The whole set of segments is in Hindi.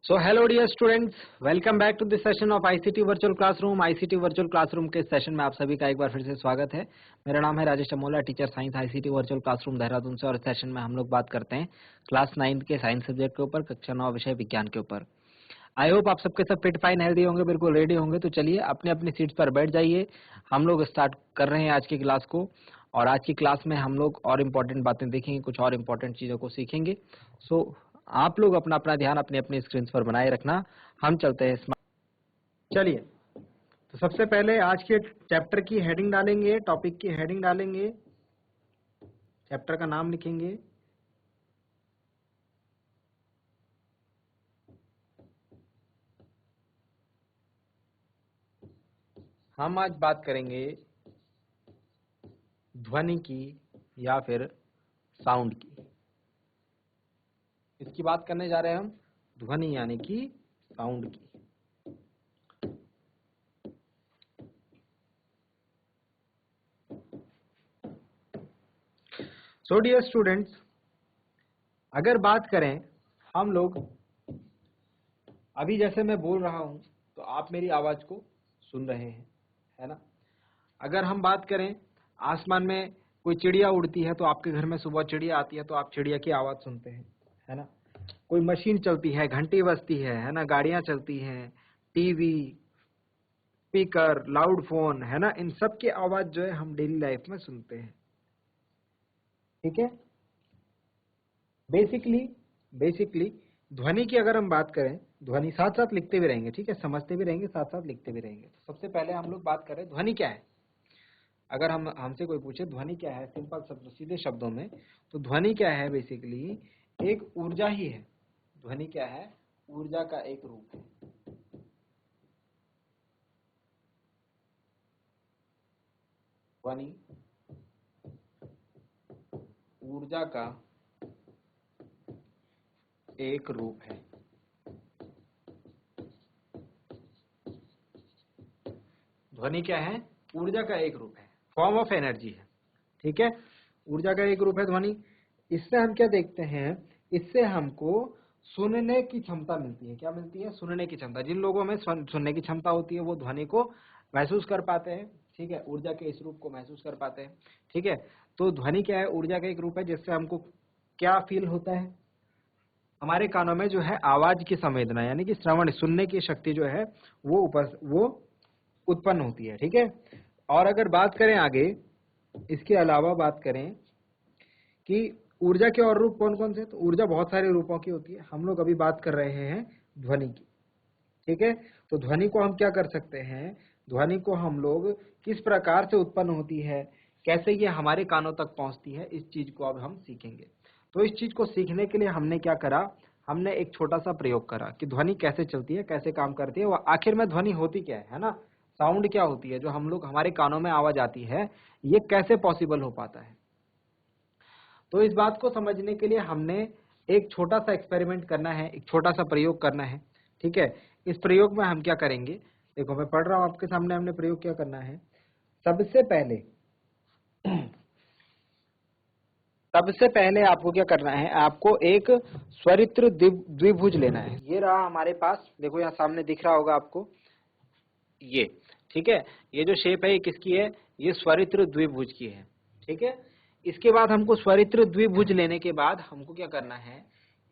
So hello dear students, welcome back to this session of ICT Virtual Classroom. ICT Virtual Classroom के सेशन में आप सभी का एक बार फिर से स्वागत है। मेरा नाम है Rajesh Amola, teacher science ICT Virtual Classroom Dehradun से, और इस सेशन में हम लोग बात करते हैं क्लास 9 के साइंस सब्जेक्ट के ऊपर, कक्षा 9 विषय विज्ञान के ऊपर। आई होप आप सबके सब फिट फाइन हेल्दी होंगे, बिल्कुल रेडी होंगे। तो चलिए अपने अपनी सीट्स पर बैठ जाइए, हम लोग स्टार्ट कर रहे हैं आज की क्लास को। और आज की क्लास में हम लोग और इम्पोर्टेंट बातें देखेंगे, कुछ और इम्पोर्टेंट चीजों को सीखेंगे। सो आप लोग अपना अपना ध्यान अपने अपने स्क्रीन पर बनाए रखना। हम चलते हैं चलिए, तो सबसे पहले आज के चैप्टर की हेडिंग डालेंगे, टॉपिक की हेडिंग डालेंगे, चैप्टर का नाम लिखेंगे। हम आज बात करेंगे ध्वनि की या फिर साउंड की। इसकी बात करने जा रहे हैं हम, ध्वनि यानी कि साउंड की। सो डियर स्टूडेंट्स, अगर बात करें हम लोग, अभी जैसे मैं बोल रहा हूं तो आप मेरी आवाज को सुन रहे हैं, है ना। अगर हम बात करें, आसमान में कोई चिड़िया उड़ती है तो आपके घर में सुबह चिड़िया आती है तो आप चिड़िया की आवाज सुनते हैं, है ना। कोई मशीन चलती है, घंटी बजती है ना, गाड़ियां चलती हैं, टीवी, स्पीकर, लाउड फोन, है ना, इन सब की आवाज जो है हम डेली लाइफ में सुनते हैं, ठीक है। बेसिकली ध्वनि की अगर हम बात करें, ध्वनि साथ साथ लिखते भी रहेंगे, ठीक है, समझते भी रहेंगे, साथ साथ लिखते भी रहेंगे। तो सबसे पहले हम लोग बात करें ध्वनि क्या है। अगर हमसे कोई पूछे ध्वनि क्या है, सिंपल शब्द, सीधे शब्दों में, तो ध्वनि क्या है, बेसिकली एक ऊर्जा ही है। ध्वनि क्या है, ऊर्जा का एक रूप है। ध्वनि ऊर्जा का एक रूप है। ध्वनि क्या है, ऊर्जा का एक रूप है, फॉर्म ऑफ एनर्जी है, ठीक है। ऊर्जा का एक रूप है ध्वनि। इससे हम क्या देखते हैं, इससे हमको सुनने की क्षमता मिलती है। क्या मिलती है, सुनने की क्षमता। जिन लोगों में सुनने की क्षमता होती है वो ध्वनि को महसूस कर पाते हैं, ठीक है, ऊर्जा के इस रूप को महसूस कर पाते हैं, ठीक है। तो ध्वनि क्या है, ऊर्जा का एक रूप है, जिससे हमको क्या फील होता है, हमारे कानों में जो है आवाज की संवेदना यानी कि श्रवण, सुनने की शक्ति जो है वो उत्पन्न होती है, ठीक है। और अगर बात करें आगे, इसके अलावा बात करें कि ऊर्जा के और रूप कौन कौन से, तो ऊर्जा बहुत सारे रूपों की होती है। हम लोग अभी बात कर रहे हैं ध्वनि की, ठीक है। तो ध्वनि को हम क्या कर सकते हैं, ध्वनि को हम लोग किस प्रकार से उत्पन्न होती है, कैसे ये हमारे कानों तक पहुंचती है, इस चीज को अब हम सीखेंगे। तो इस चीज को सीखने के लिए हमने क्या करा, हमने एक छोटा सा प्रयोग करा कि ध्वनि कैसे चलती है, कैसे काम करती है, वो आखिर में ध्वनि होती क्या है ना, साउंड क्या होती है, जो हम लोग हमारे कानों में आवाज आती है, ये कैसे पॉसिबल हो पाता है। तो इस बात को समझने के लिए हमने एक छोटा सा एक्सपेरिमेंट करना है, एक छोटा सा प्रयोग करना है, ठीक है। इस प्रयोग में हम क्या करेंगे, देखो मैं पढ़ रहा हूं आपके सामने, हमने प्रयोग क्या करना है। सबसे पहले आपको क्या करना है, आपको एक स्वरित्र द्विभुज लेना है। ये रहा हमारे पास, देखो यहाँ सामने दिख रहा होगा आपको ये, ठीक है। ये जो शेप है ये किसकी है, ये स्वरित्र द्विभुज की है, ठीक है। इसके बाद हमको स्वरित्र द्विभुज लेने के बाद हमको क्या करना है,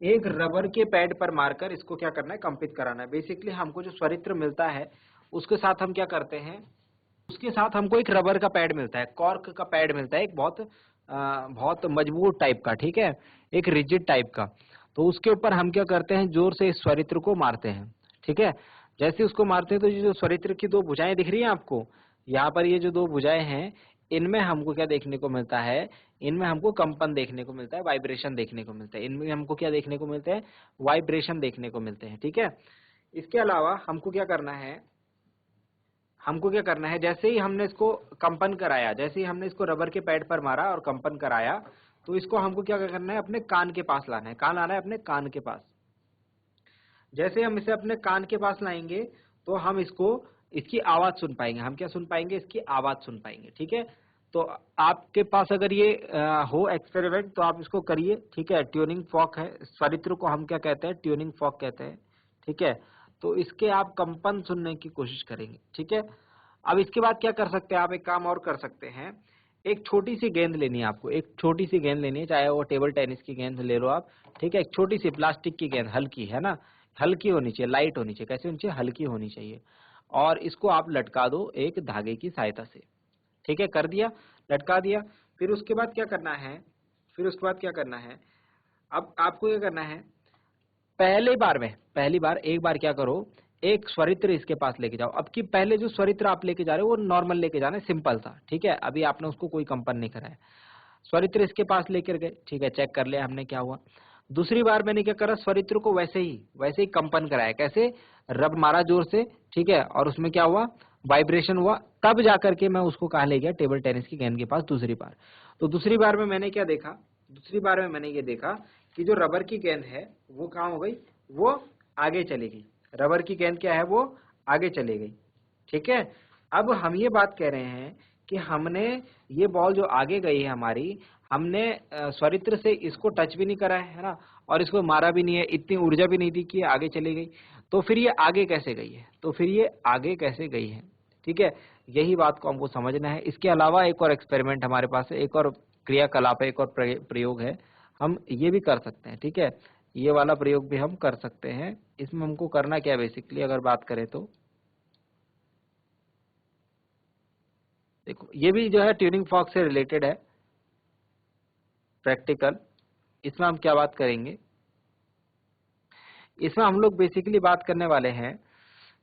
एक रबर के पैड पर मारकर इसको क्या करना है, कंपित कराना है। बेसिकली हमको जो स्वरित्र मिलता है उसके साथ हम क्या करते हैं, उसके साथ हमको एक रबर का पैड मिलता है, कॉर्क का पैड मिलता है, एक बहुत मजबूत टाइप का, ठीक है, एक रिजिड टाइप का। तो उसके ऊपर हम क्या करते हैं, जोर से इस स्वरित्र को मारते हैं, ठीक है। जैसे उसको मारते हैं तो ये जो स्वरित्र की दो भुजाएं दिख रही हैं आपको, यहाँ पर ये जो दो भुजाएं हैं, इनमें हमको क्या देखने को मिलता है, इनमें हमको कंपन देखने को मिलता है, वाइब्रेशन देखने को मिलता है। इनमें हमको क्या देखने को मिलते हैं, वाइब्रेशन देखने को मिलते हैं, ठीक है। इसके अलावा हमको क्या करना है, जैसे ही हमने इसको कंपन कराया, जैसे ही हमने इसको रबर के पैड पर मारा और कंपन कराया, तो इसको हमको क्या करना है, अपने कान के पास लाना है। कहाँ लाना है, अपने कान के पास। जैसे हम इसे अपने कान के पास लाएंगे तो हम इसकी आवाज सुन पाएंगे। हम क्या सुन पाएंगे, इसकी आवाज सुन पाएंगे, ठीक है। तो आपके पास अगर ये हो एक्सपेरिमेंट तो आप इसको करिए, ठीक है। ट्यूनिंग फॉक है, स्वरित्र को हम क्या कहते हैं, ट्यूनिंग फॉक कहते हैं, ठीक है। तो इसके आप कंपन सुनने की कोशिश करेंगे, ठीक है। अब इसके बाद क्या कर सकते हैं आप, एक काम और कर सकते हैं, एक छोटी सी गेंद लेनी है आपको, एक छोटी सी गेंद लेनी है, चाहे वो टेबल टेनिस की गेंद ले लो आप, ठीक है। एक छोटी सी प्लास्टिक की गेंद, हल्की है ना, हल्की होनी चाहिए, लाइट होनी चाहिए, कैसी होनी चाहिए, हल्की होनी चाहिए। और इसको आप लटका दो एक धागे की सहायता से, ठीक है, कर दिया, लटका दिया। फिर उसके बाद क्या करना है, फिर उसके बाद क्या करना है, अब आपको क्या करना है, पहली बार एक बार क्या करो, एक स्वरित्र इसके पास लेके जाओ। अब की पहले जो स्वरित्र आप लेके जा रहे हो वो नॉर्मल लेके जाना है, सिंपल था, ठीक है। अभी आपने उसको कोई कंपन नहीं कराया, स्वरित्र इसके पास लेकर गए, ठीक है, चेक कर लिया हमने क्या हुआ। दूसरी बार मैंने क्या करा, स्वरित्र को वैसे ही कंपन कराया, कैसे, रब मारा जोर से, ठीक है, और उसमें क्या हुआ, वाइब्रेशन हुआ, तब जाकर के मैं उसको कहा ले गया टेबल टेनिस की गेंद के पास दूसरी बार। तो दूसरी बार में मैंने क्या देखा, दूसरी बार में मैंने ये देखा कि जो रबर की गेंद है वो कहाँ हो गई, वो आगे चली गई, रबर की गेंद क्या है, वो आगे चली गई, ठीक है। अब हम ये बात कह रहे हैं कि हमने ये बॉल जो आगे गई है हमारी, हमने स्वरित्र से इसको टच भी नहीं करा है ना, और इसको मारा भी नहीं है, इतनी ऊर्जा भी नहीं दी कि ये आगे चली गई, तो फिर ये आगे कैसे गई है, तो फिर ये आगे कैसे गई है, ठीक है। यही बात को हमको समझना है। इसके अलावा एक और एक्सपेरिमेंट हमारे पास है, एक और क्रियाकलाप है, एक और प्रयोग है, हम ये भी कर सकते हैं, ठीक है। ये वाला प्रयोग भी हम कर सकते हैं। इसमें हमको करना क्या है बेसिकली, अगर बात करें तो देखो, ये भी जो है ट्यूनिंग फॉर्क से रिलेटेड है, प्रैक्टिकल। इसमें हम क्या बात करेंगे, इसमें हम लोग बेसिकली बात करने वाले हैं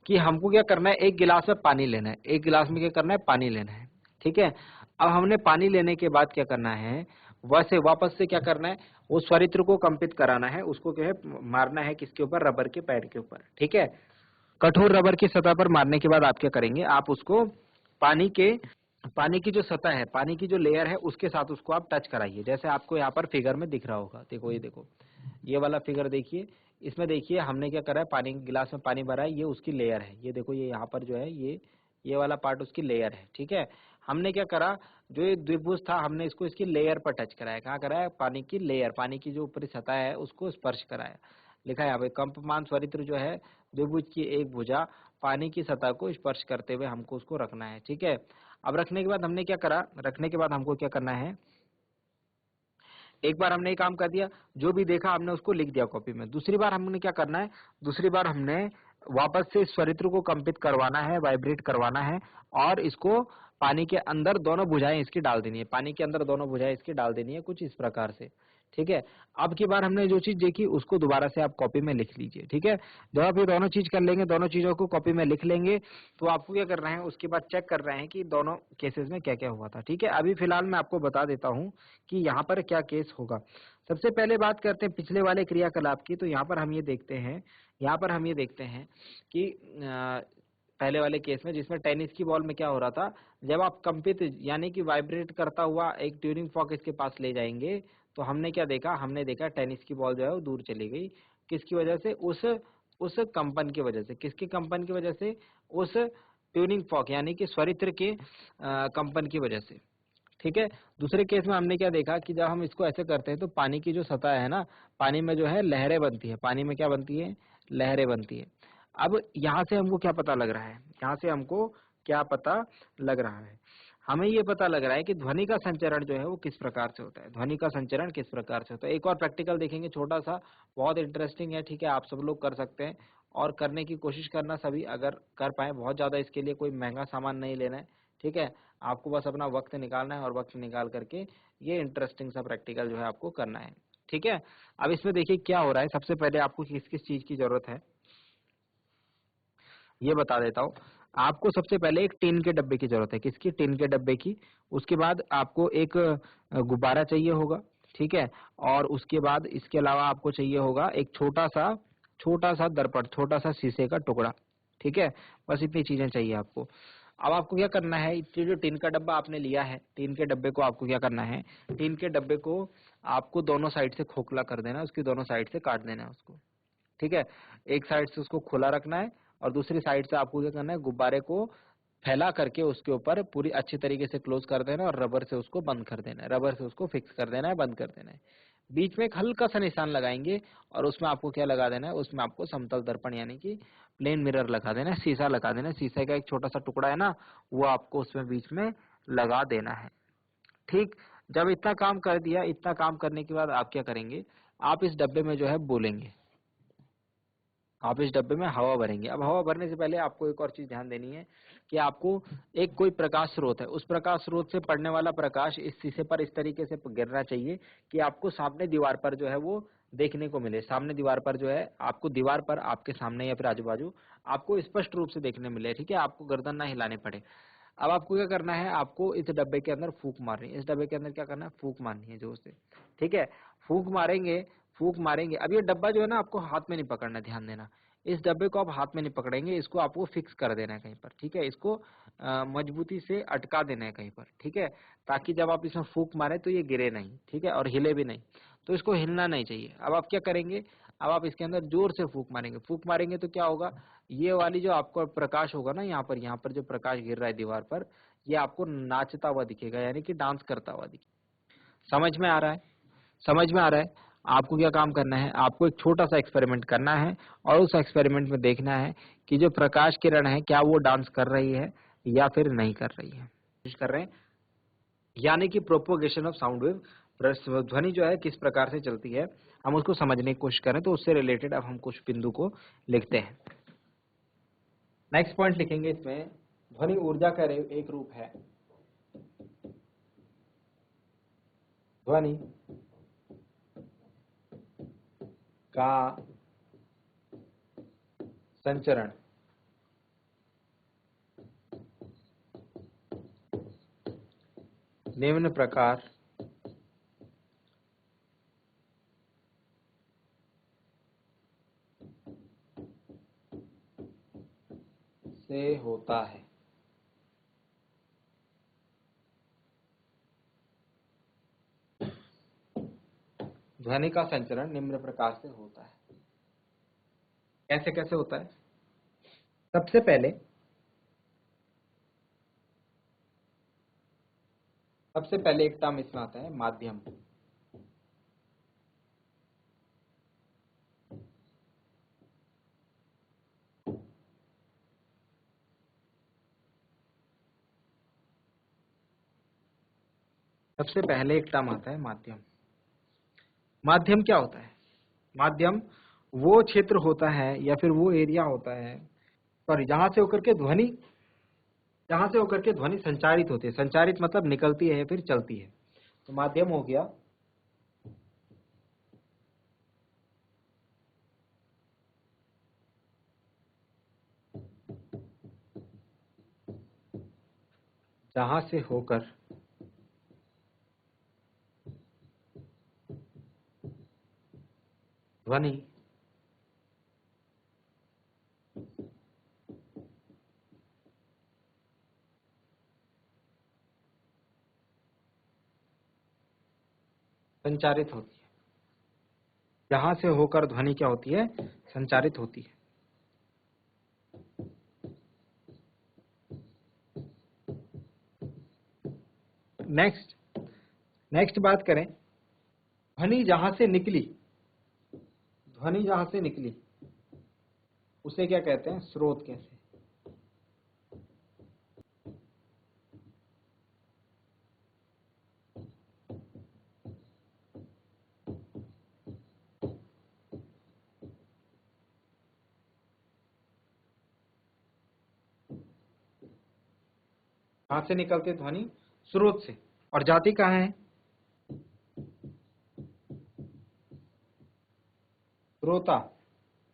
कि हमको क्या करना है, एक गिलास में पानी लेना है, एक गिलास में क्या करना है, पानी लेना है, ठीक है। अब हमने पानी लेने के बाद क्या करना है, वैसे वापस से क्या करना है, वो स्वरित्र को कंपित कराना है, उसको क्या है, मारना है किसके ऊपर, रबर के पैड के ऊपर, ठीक है। कठोर रबर की सतह पर मारने के बाद आप क्या करेंगे, आप उसको पानी के, पानी की जो सतह है, पानी की जो लेयर है, उसके साथ उसको आप टच कराइए, जैसे आपको यहाँ पर फिगर में दिख रहा होगा। देखो, ये देखो, ये वाला फिगर देखिए, इसमें देखिए हमने क्या करा है, पानी, गिलास में पानी भरा है, ये उसकी लेयर है, ये देखो, ये यहाँ पर जो है, ये वाला पार्ट उसकी लेयर है, ठीक है। हमने क्या करा, जो ये द्विभुज था, हमने इसको इसकी लेयर पर टच कराया, कहाँ कराया, पानी की लेयर, पानी की जो ऊपरी सतह है उसको स्पर्श कराया। लिखा है यहाँ पे, कंपमान स्वरित्र जो है द्विभुज की एक भुजा पानी की सतह को स्पर्श करते हुए हमको उसको रखना है, ठीक है। अब रखने के बाद हमने क्या करा, रखने के बाद हमको क्या करना है, एक बार हमने ये काम कर दिया, जो भी देखा हमने उसको लिख दिया कॉपी में। दूसरी बार हमने क्या करना है, दूसरी बार हमने वापस से स्वरित्र को कंपित करवाना है, वाइब्रेट करवाना है, और इसको पानी के अंदर दोनों भुजाएं इसकी डाल देनी है, पानी के अंदर दोनों भुजाएं इसकी डाल देनी है, कुछ इस प्रकार से, ठीक है। अब की बार हमने जो चीज देखी उसको दोबारा से आप कॉपी में लिख लीजिए, ठीक है। जब आप ये दोनों चीज कर लेंगे, दोनों चीजों को कॉपी में लिख लेंगे, तो आपको क्या करना है, उसके बाद चेक कर रहे हैं कि दोनों केसेस में क्या क्या हुआ था, ठीक है। अभी फिलहाल मैं आपको बता देता हूँ कि यहाँ पर क्या केस होगा। सबसे पहले बात करते हैं पिछले वाले क्रियाकलाप की। तो यहाँ पर हम ये देखते हैं, यहाँ पर हम ये देखते हैं कि पहले वाले केस में, जिसमें टेनिस की बॉल में क्या हो रहा था, जब आप कंपित यानी कि वाइब्रेट करता हुआ एक ट्यूनिंग फॉर्क इसके पास ले जाएंगे, तो हमने क्या देखा, हमने देखा टेनिस की बॉल जो है वो दूर चली गई, किसकी वजह से, उस कंपन की वजह से, किसके कंपन की वजह से, उस ट्यूनिंग फॉर्क यानी कि स्वरित्र के कंपन की वजह से, ठीक है। दूसरे केस में हमने क्या देखा कि जब हम इसको ऐसे करते हैं तो पानी की जो सतह है ना, पानी में जो है लहरें बनती है, पानी में क्या बनती है, लहरें बनती है। अब यहाँ से हमको क्या पता लग रहा है, यहाँ से हमको क्या पता लग रहा है, हमें ये पता लग रहा है कि ध्वनि का संचरण जो है वो किस प्रकार से होता है, ध्वनि का संचरण किस प्रकार से होता है। एक और प्रैक्टिकल देखेंगे छोटा सा, बहुत इंटरेस्टिंग है, ठीक है, आप सब लोग कर सकते हैं, और करने की कोशिश करना सभी, अगर कर पाए। बहुत ज्यादा इसके लिए कोई महंगा सामान नहीं लेना है, ठीक है। आपको बस अपना वक्त निकालना है, और वक्त निकाल करके ये इंटरेस्टिंग सा प्रैक्टिकल जो है आपको करना है, ठीक है। अब इसमें देखिए क्या हो रहा है, सबसे पहले आपको किस किस चीज की जरूरत है ये बता देता हूँ। आपको सबसे पहले एक टीन के डब्बे की जरूरत है, किसकी, टीन के डब्बे की। उसके बाद आपको एक गुब्बारा चाहिए होगा, ठीक है। और उसके बाद इसके अलावा आपको चाहिए होगा एक छोटा सा दर्पण, छोटा सा शीशे का टुकड़ा, ठीक है। बस इतनी चीजें चाहिए आपको। अब आपको क्या करना है, ये जो टीन का डब्बा आपने लिया है, टीन के डब्बे को आपको क्या करना है, टीन के डब्बे को आपको दोनों साइड से खोखला कर देना है, उसकी दोनों साइड से काट देना है उसको, ठीक है। एक साइड से उसको खुला रखना है, और दूसरी साइड से आपको क्या करना है, गुब्बारे को फैला करके उसके ऊपर पूरी अच्छी तरीके से क्लोज कर देना है, और रबर से उसको बंद कर देना है, रबर से उसको फिक्स कर देना है, बंद कर देना है। बीच में एक हल्का सा निशान लगाएंगे और उसमें आपको क्या लगा देना है, उसमें आपको समतल दर्पण यानी कि प्लेन मिरर लगा देना है, शीशा लगा देना है, शीशे का एक छोटा सा टुकड़ा है ना, वो आपको उसमें बीच में लगा देना है। ठीक, जब इतना काम कर दिया, इतना काम करने के बाद आप क्या करेंगे, आप इस डब्बे में जो है बोलेंगे, आप इस डब्बे में हवा भरेंगे। अब हवा भरने से पहले आपको एक और चीज ध्यान देनी है कि आपको एक कोई प्रकाश स्रोत है, उस प्रकाश स्रोत से पड़ने वाला प्रकाश इस शीशे पर इस तरीके से गिरना चाहिए कि आपको सामने दीवार पर जो है वो देखने को मिले। सामने दीवार पर जो है आपको दीवार पर आपके सामने या फिर आजू बाजू आपको स्पष्ट रूप से देखने मिले। ठीक है, आपको गर्दन ना हिलाने पड़े। अब आपको क्या करना है, आपको इस डब्बे के अंदर फूंक मारनी है। इस डब्बे के अंदर क्या करना है, फूंक मारनी है जोर से। ठीक है, फूंक मारेंगे, फूंक मारेंगे। अब ये डब्बा जो है ना आपको हाथ में नहीं पकड़ना, ध्यान देना। इस डब्बे को आप हाथ में नहीं पकड़ेंगे, इसको आपको फिक्स कर देना है कहीं पर। ठीक है, इसको मजबूती से अटका देना है कहीं पर। ठीक है, ताकि जब आप इसमें फूंक मारे तो ये गिरे नहीं। ठीक है, और हिले भी नहीं, तो इसको हिलना नहीं चाहिए। अब आप क्या करेंगे, अब आप इसके अंदर जोर से फूंक मारेंगे। फूंक मारेंगे तो क्या होगा, ये वाली जो आपको प्रकाश होगा ना, यहाँ पर जो प्रकाश गिर रहा है दीवार पर, ये आपको नाचता हुआ दिखेगा, यानी कि डांस करता हुआ दिखेगा। समझ में आ रहा है, समझ में आ रहा है। आपको क्या काम करना है, आपको एक छोटा सा एक्सपेरिमेंट करना है और उस एक्सपेरिमेंट में देखना है कि जो प्रकाश किरण है क्या वो डांस कर रही है या फिर नहीं कर रही है। कोशिश कर रहे हैं, यानी कि प्रोपोगेशन ऑफ साउंड वेव, ध्वनि जो है किस प्रकार से चलती है, हम उसको समझने की कोशिश करें। तो उससे रिलेटेड अब हम कुछ बिंदु को लिखते हैं। नेक्स्ट पॉइंट लिखेंगे इसमें, ध्वनि ऊर्जा का एक रूप है। ध्वनि का संचरण निम्न प्रकार से होता है। ध्वनि का संचरण निम्न प्रकार से होता है। कैसे कैसे होता है, सबसे पहले एक टर्म इसमें आता है माध्यम। सबसे पहले एक टर्म आता है माध्यम। माध्यम क्या होता है, माध्यम वो क्षेत्र होता है या फिर वो एरिया होता है, सॉरी, जहां से होकर के ध्वनि संचारित होती है। संचारित मतलब निकलती है या फिर चलती है। तो माध्यम हो गया जहां से होकर ध्वनि संचारित होती है। जहां से होकर ध्वनि क्या होती है, संचारित होती है। नेक्स्ट नेक्स्ट बात करें, ध्वनि जहां से निकली, ध्वनि जहां से निकली उसे क्या कहते हैं, स्रोत। कैसे, कहां से निकलती है ध्वनि, स्रोत से। और जाती कहाँ है, श्रोता,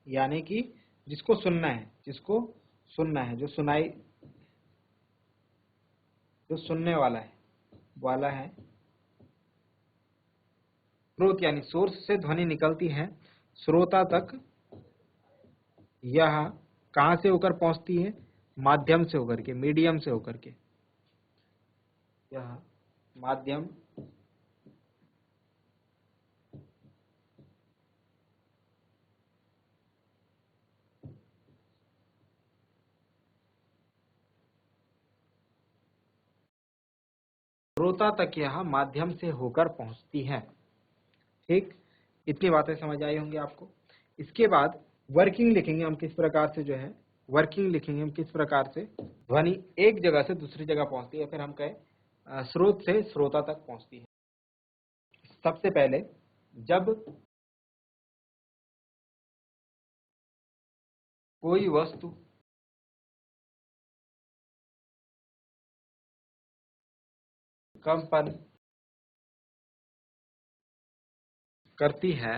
यानी कि जिसको सुनना है, जिसको सुनना है, जो सुनाई, जो सुनने वाला है, वाला है। स्रोत यानी सोर्स से ध्वनि निकलती है श्रोता तक। यह कहां से होकर पहुंचती है, माध्यम से होकर के, मीडियम से होकर के। यह माध्यम श्रोता तक, यह माध्यम से होकर पहुंचती है। ठीक, इतनी बातें समझ आई होंगी आपको। इसके बाद वर्किंग लिखेंगे हम किस प्रकार से, जो है वर्किंग लिखेंगे हम किस प्रकार से ध्वनि एक जगह से दूसरी जगह पहुंचती है, फिर हम कहें स्रोत से श्रोता तक पहुंचती है। सबसे पहले जब कोई वस्तु कंपन करती है,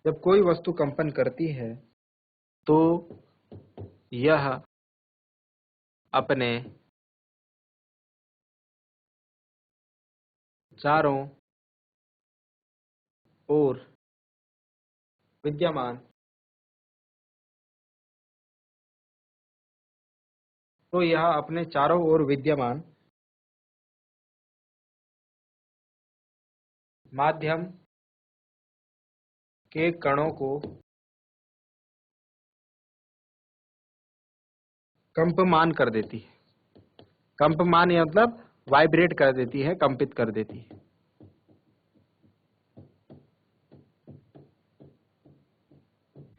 जब कोई वस्तु कंपन करती है तो यह अपने चारों ओर विद्यमान तो यह अपने चारों ओर विद्यमान माध्यम के कणों को कंपमान कर देती है। कंपमान ये मतलब वाइब्रेट कर देती है, कंपित कर देती है।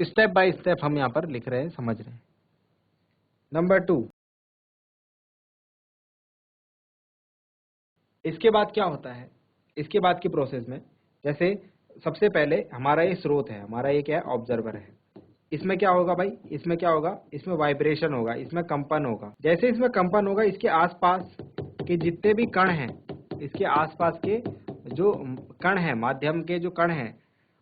स्टेप बाय स्टेप हम यहां पर लिख रहे हैं, समझ रहे हैं। नंबर 2, इसके बाद क्या होता है, इसके बाद की प्रोसेस में जैसे सबसे पहले हमारा ये स्रोत है, हमारा ये क्या है, ऑब्जर्वर है। इसमें क्या होगा भाई, इसमें क्या होगा, इसमें वाइब्रेशन होगा, इसमें कंपन होगा। जैसे इसमें कंपन होगा, इसके आसपास के जितने भी कण हैं, इसके आसपास के जो कण हैं, माध्यम के जो कण हैं,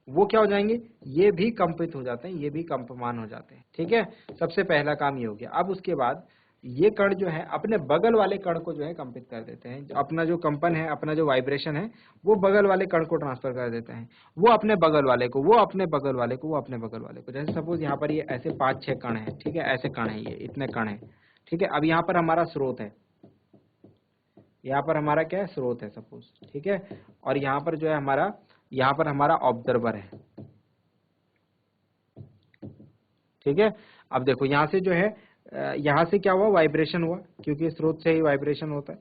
वो क्या हो जाएंगे, ये भी कंपित हो जाते हैं, ये भी कंपमान हो जाते हैं। ठीक है, सबसे पहला काम ये हो गया। अब उसके बाद ये कण जो है अपने बगल वाले कण को जो है कंपित कर देते हैं। अपना जो कंपन है, अपना जो वाइब्रेशन है, वो बगल वाले कण को ट्रांसफर कर देते हैं। वो अपने बगल वाले को, वो अपने बगल वाले को, वो अपने बगल वाले को। जैसे सपोज यहाँ पर ये ऐसे 5-6 कण है, ठीक है, ऐसे कण है, ये इतने कण है। ठीक है, अब यहाँ पर हमारा स्रोत है, यहाँ पर हमारा क्या है, स्रोत है सपोज। ठीक है, और यहाँ पर जो है हमारा, यहाँ पर हमारा ऑब्जर्वर है। ठीक है, अब देखो यहाँ से जो है, यहाँ से क्या हुआ, वाइब्रेशन हुआ, क्योंकि स्रोत से ही वाइब्रेशन होता है।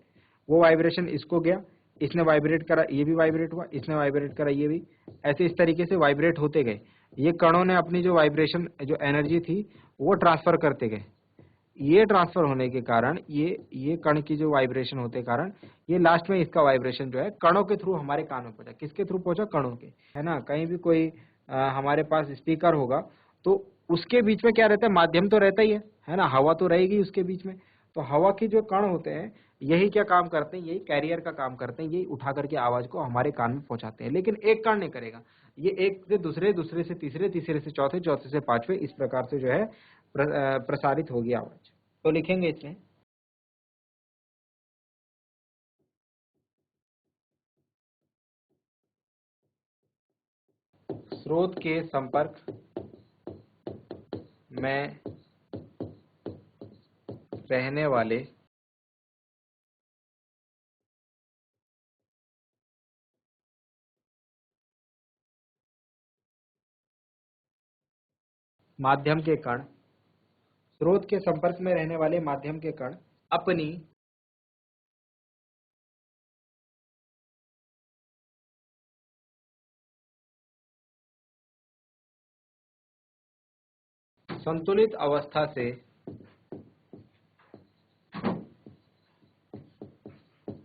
वो वाइब्रेशन इसको गया, इसने वाइब्रेट करा, ये भी वाइब्रेट हुआ, इसने वाइब्रेट करा, ये भी। ऐसे इस तरीके से वाइब्रेट होते गए। ये कणों ने अपनी जो वाइब्रेशन, जो एनर्जी थी, वो ट्रांसफर करते गए। ये ट्रांसफर होने के कारण, ये कण की जो वाइब्रेशन होते कारण, ये लास्ट में इसका वाइब्रेशन जो है कणों के थ्रू हमारे कान में पहुंचा। किसके थ्रू पहुंचा, कणों के, है ना। कहीं भी कोई हमारे पास स्पीकर होगा तो उसके बीच में क्या रहता है, माध्यम तो रहता ही है ना, हवा तो रहेगी उसके बीच में। तो हवा के जो कण होते हैं, यही क्या काम करते हैं, यही कैरियर का काम करते हैं, यही उठा करके आवाज को हमारे कान में पहुंचाते हैं। लेकिन एक कण नहीं करेगा, ये एक से दूसरे, दूसरे से तीसरे, तीसरे से चौथे, चौथे से पांचवे, इस प्रकार से जो है प्रसारित होगी आवाज। तो लिखेंगे इसमें, स्रोत के संपर्क में रहने वाले माध्यम के कण, स्रोत के संपर्क में रहने वाले माध्यम के कण अपनी संतुलित अवस्था से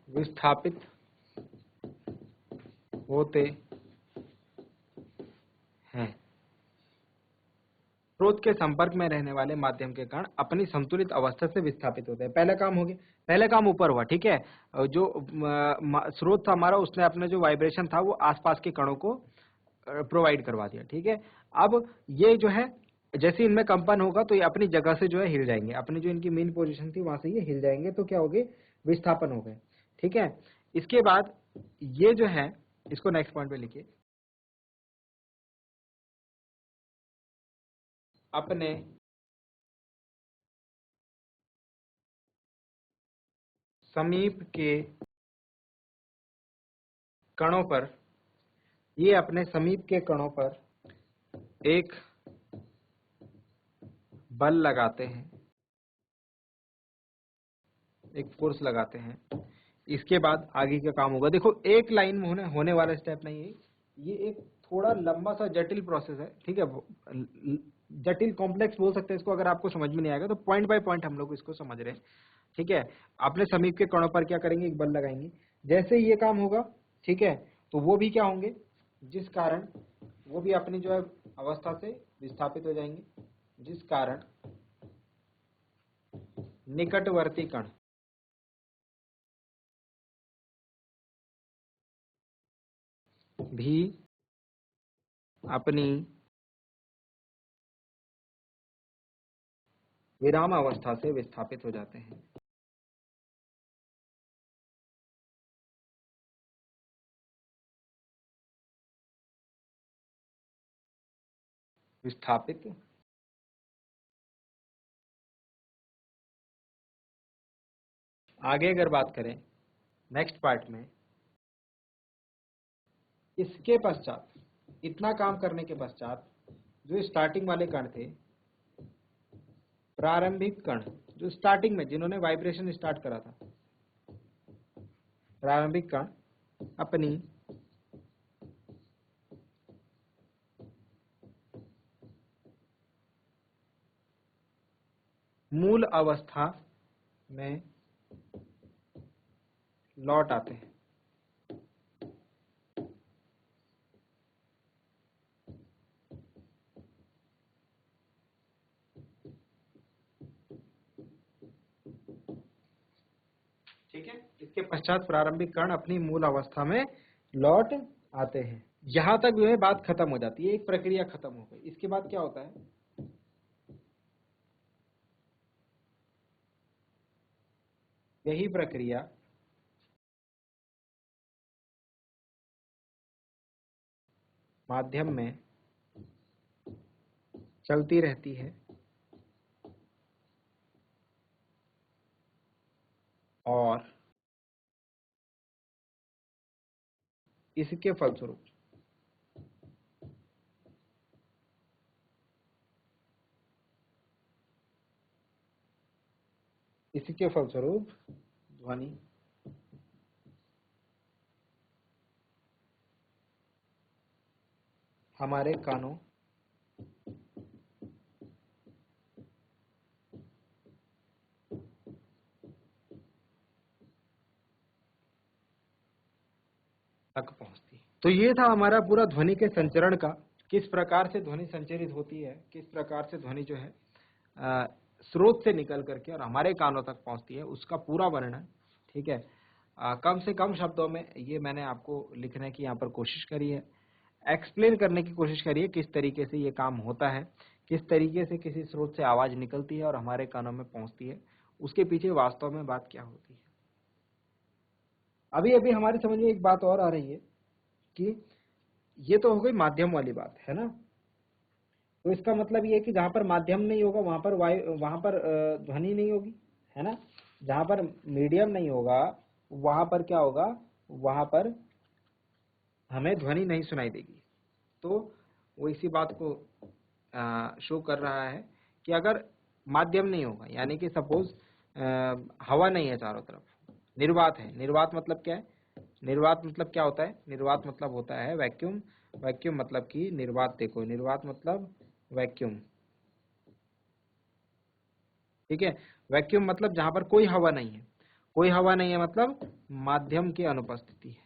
विस्थापित होते हैं। स्रोत के संपर्क में रहने वाले माध्यम के कण अपनी संतुलित अवस्था से विस्थापित होते हैं। पहला काम हो गया, पहला काम ऊपर हुआ। ठीक है, जो स्रोत था हमारा, उसने अपने जो वाइब्रेशन था वो आसपास के कणों को प्रोवाइड करवा दिया। ठीक है, अब ये जो है, जैसे इनमें कंपन होगा तो ये अपनी जगह से जो है हिल जाएंगे, अपनी जो इनकी मेन पोजीशन थी वहां से ये हिल जाएंगे, तो क्या हो गए, विस्थापन हो गए। ठीक है, इसके बाद ये जो है, इसको नेक्स्ट पॉइंट पे लिखिए, अपने समीप के कणों पर, ये अपने समीप के कणों पर एक बल लगाते हैं, एक फोर्स लगाते हैं। इसके बाद आगे का काम होगा। देखो एक लाइन में होने वाला स्टेप नहीं है, ये एक थोड़ा लंबा सा जटिल प्रोसेस है, ठीक है, जटिल कॉम्प्लेक्स बोल सकते हैं इसको, अगर आपको समझ में नहीं आएगा तो पॉइंट बाय पॉइंट हम लोग इसको समझ रहे हैं, ठीक है। अपने समीप के कणों पर क्या करेंगे, एक बल लगाएंगे, जैसे ये काम होगा, ठीक है, तो वो भी क्या होंगे, जिस कारण वो भी अपनी जो है अवस्था से विस्थापित हो जाएंगे, जिस कारण निकटवर्ती कण भी अपनी विराम अवस्था से विस्थापित हो जाते हैं। विस्थापित आगे अगर बात करें नेक्स्ट पार्ट में, इसके पश्चात इतना काम करने के पश्चात जो स्टार्टिंग वाले कण थे, प्रारंभिक कण जो स्टार्टिंग में जिन्होंने वाइब्रेशन स्टार्ट करा था, प्रारंभिक कण अपनी मूल अवस्था में लौट आते हैं। ठीक है, इसके पश्चात प्रारंभिक कण अपनी मूल अवस्था में लौट आते हैं। यहां तक जो है बात खत्म हो जाती है, एक प्रक्रिया खत्म हो गई। इसके बाद क्या होता है, यही प्रक्रिया माध्यम में चलती रहती है और इसके फलस्वरूप ध्वनि हमारे कानों तक पहुंचती है। तो ये था हमारा पूरा ध्वनि के संचरण का, किस प्रकार से ध्वनि संचरित होती है, किस प्रकार से ध्वनि जो है स्रोत से निकल करके और हमारे कानों तक पहुंचती है, उसका पूरा वर्णन, ठीक है, कम से कम शब्दों में ये मैंने आपको लिखने की यहाँ पर कोशिश करी है, एक्सप्लेन करने की कोशिश करी है किस तरीके से ये काम होता है, किस तरीके से किसी स्रोत से आवाज निकलती है और हमारे कानों में पहुंचती है, उसके पीछे वास्तव में बात क्या होती है। अभी अभी हमारी समझ में एक बात और आ रही है कि ये तो हो गई माध्यम वाली बात है ना, तो इसका मतलब ये है कि जहां पर माध्यम नहीं होगा वहां पर वहां पर ध्वनि नहीं होगी, है ना। जहां पर मीडियम नहीं होगा वहां पर क्या होगा, वहां पर हमें ध्वनि नहीं सुनाई देगी। तो वो इसी बात को शो कर रहा है कि अगर माध्यम नहीं होगा, यानी कि सपोज हवा नहीं है चारों तरफ, निर्वात है, निर्वात मतलब क्या है, निर्वात मतलब क्या होता है, निर्वात मतलब होता है वैक्यूम, वैक्यूम मतलब कि निर्वात, देखो निर्वात मतलब वैक्यूम, ठीक है, वैक्यूम मतलब जहां पर कोई हवा नहीं है, कोई हवा नहीं है मतलब माध्यम की अनुपस्थिति है।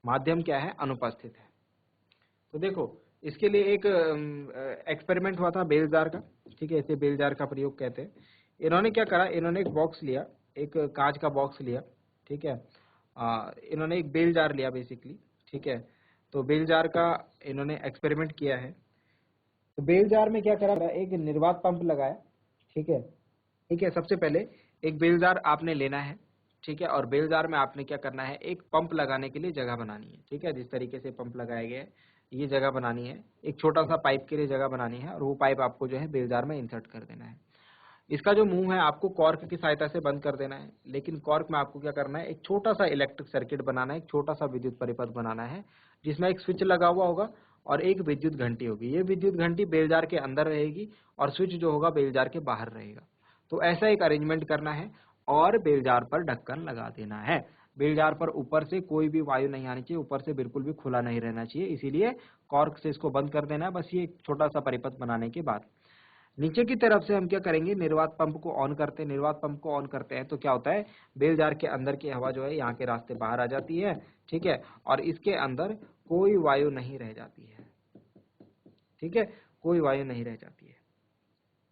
माध्यम क्या है, अनुपस्थित है। तो देखो इसके लिए एक एक्सपेरिमेंट हुआ था बेल जार का, ठीक है, इसे बेल जार का प्रयोग कहते हैं। इन्होंने क्या करा, इन्होंने एक बॉक्स लिया, एक कांच का बॉक्स लिया, ठीक है, इन्होंने एक बेल जार लिया बेसिकली, ठीक है, तो बेल जार का इन्होंने एक्सपेरिमेंट किया है। तो बेल जार में क्या करा, एक निर्वात पंप लगाया, ठीक है, ठीक है, सबसे पहले एक बेल जार आपने लेना है, ठीक है, और बेल जार में आपने क्या करना है, एक पंप लगाने के लिए जगह बनानी है, ठीक है, जिस तरीके से पंप लगाया गया है ये जगह बनानी है, एक छोटा सा पाइप के लिए जगह बनानी है और वो पाइप आपको जो है बेल जार में इंसर्ट कर देना है। इसका जो मुंह है आपको कॉर्क की सहायता से बंद कर देना है, लेकिन कॉर्क में आपको क्या करना है, एक छोटा सा इलेक्ट्रिक सर्किट बनाना है, एक छोटा सा विद्युत परिपथ बनाना है जिसमें एक स्विच लगा हुआ होगा और एक विद्युत घंटी होगी। ये विद्युत घंटी बेल जार के अंदर रहेगी और स्विच जो होगा बेल जार के बाहर रहेगा। तो ऐसा एक अरेंजमेंट करना है और बेल जार पर ढक्कन लगा देना है। बेल जार पर ऊपर से कोई भी वायु नहीं आनी चाहिए, ऊपर से बिल्कुल भी खुला नहीं रहना चाहिए, इसीलिए कॉर्क से इसको बंद कर देना है। बस ये एक छोटा सा परिपथ बनाने के बाद नीचे की तरफ से हम क्या करेंगे, निर्वात पंप को ऑन करते हैं। निर्वात पंप को ऑन करते हैं तो क्या होता है, बेल जार के अंदर की हवा जो है यहाँ के रास्ते बाहर आ जाती है, ठीक है, और इसके अंदर कोई वायु नहीं रह जाती है, ठीक है, कोई वायु नहीं रह जाती है।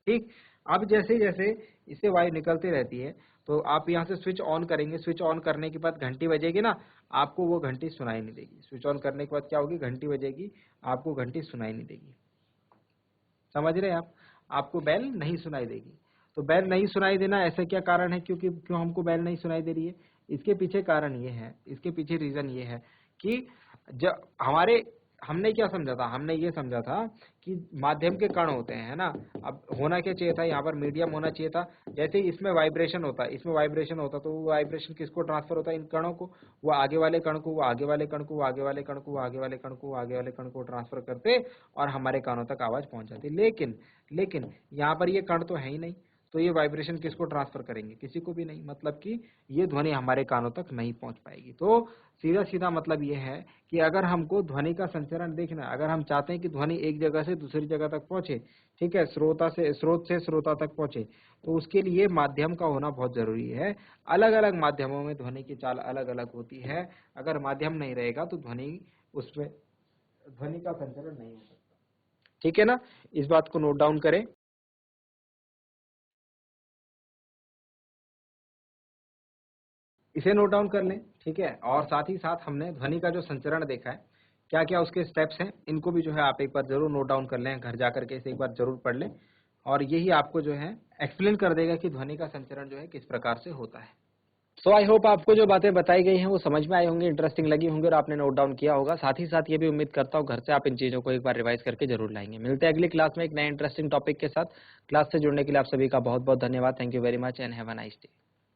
ठीक, अब जैसे जैसे इससे वायु निकलती रहती है तो आप यहाँ से स्विच ऑन करेंगे। स्विच ऑन करने के बाद घंटी बजेगी ना, आपको वो घंटी सुनाई नहीं देगी। स्विच ऑन करने के बाद क्या होगी, घंटी बजेगी, आपको घंटी सुनाई नहीं देगी। समझ रहे हैं आप, आपको बेल नहीं सुनाई देगी। तो बेल नहीं सुनाई देना ऐसा क्या कारण है, क्योंकि क्यों हमको बेल नहीं सुनाई दे रही है, इसके पीछे कारण ये है, इसके पीछे रीजन ये है कि जब हमारे हमने क्या समझा था, हमने ये समझा था कि माध्यम के कण होते हैं, है ना। अब होना क्या चाहिए था, यहाँ पर मीडियम होना चाहिए था। जैसे ही इसमें वाइब्रेशन होता है, इसमें वाइब्रेशन होता तो वो वाइब्रेशन किसको ट्रांसफर होता है, इन कणों को। वो आगे वाले कण को, वो आगे वाले कण को, वो आगे वाले कण को, वो आगे वाले कण को, वो आगे वाले कण को ट्रांसफर करते और हमारे कानों तक आवाज पहुंच जाती। लेकिन यहाँ पर ये कण तो है ही नहीं, तो ये वाइब्रेशन किसको ट्रांसफर करेंगे, किसी को भी नहीं। मतलब कि ये ध्वनि हमारे कानों तक नहीं पहुंच पाएगी। तो सीधा सीधा मतलब ये है कि अगर हमको ध्वनि का संचरण देखना है, अगर हम चाहते हैं कि ध्वनि एक जगह से दूसरी जगह तक पहुंचे, ठीक है, स्रोत से श्रोता तक पहुंचे, तो उसके लिए माध्यम का होना बहुत जरूरी है। अलग अलग माध्यमों में ध्वनि की चाल अलग अलग होती है। अगर माध्यम नहीं रहेगा तो ध्वनि उसमें ध्वनि का संचरण नहीं हो सकता। ठीक है ना, इस बात को नोट डाउन करें। इसे नोट डाउन कर लें, ठीक है। और साथ ही साथ हमने ध्वनि का जो संचरण देखा है, क्या क्या उसके स्टेप्स हैं, इनको भी जो है आप एक बार जरूर नोट डाउन कर लें, घर जाकर के इसे एक बार जरूर पढ़ लें। और यही आपको जो है एक्सप्लेन कर देगा कि ध्वनि का संचरण जो है किस प्रकार से होता है। सो आई होप आपको जो बातें बताई गई हैं वो समझ में आई होंगी, इंटरेस्टिंग लगी होंगी और आपने नोट डाउन किया होगा। साथ ही साथ ये भी उम्मीद करता हूँ घर से आप इन चीजों को एक बार रिवाइज करके जरूर लाएंगे। मिलते हैं अगली क्लास में एक नए इंटरेस्टिंग टॉपिक के साथ। क्लास से जुड़ने के लिए आप सभी का बहुत बहुत धन्यवाद। Thank you very much and have a nice day.